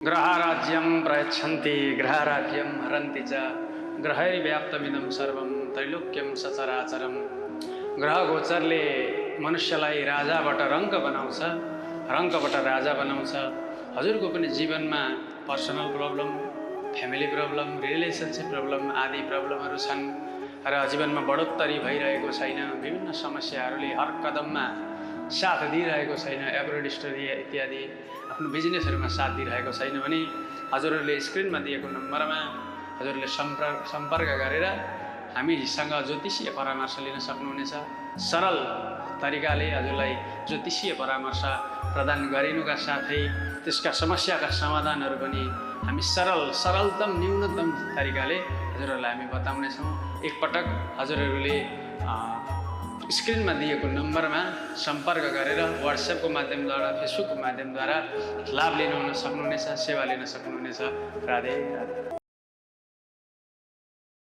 ग्रहाराज्यं प्रयच्छन्ति ग्रहाराज्यं हरन्ति च ग्रहैर्व्याप्तमिदं सर्वं त्रैलोक्यं सचराचरं। ग्रह गोचरले मनुष्यलाई राजाबाट रङ्क बनाउँछ, रङ्कबाट राजा बनाउँछ। हजुरको पनि जीवनमा personal problem, family problem, relationship problem आदि प्रब्लमहरू छन् र जीवनमा बढोत्तरी भइरहेको छैन। विभिन्न समस्याहरूले हर कदममा साथ दिइरहेको छैन। एभरेज स्टोरी इत्यादि आफ्नो बिजनेसहरूमा साथ दिइरहेको छैन भने हजुरहरूले स्क्रिनमा दिएको नम्बरमा हजुरले सम्पर्क गरेर हामीसँग ज्योतिषीय परामर्श लिन सक्नुहुनेछ। सरल तरिकाले हजुरलाई ज्योतिषीय परामर्श प्रदान गरिनुका साथै त्यसका समस्याका समाधानहरू पनि हामी सरलतम न्यूनतम तरिकाले हजुरहरूलाई हामी बताउनेछौँ। एकपटक हजुरहरूले स्क्रिनमा दिएको नम्बरमा सम्पर्क गरेर व्हाट्सएपको माध्यमद्वारा, फेसबुकको माध्यमद्वारा लाभ लिन सक्नुहुनेछ, सेवा लिन सक्नुहुनेछ। राधे राधे।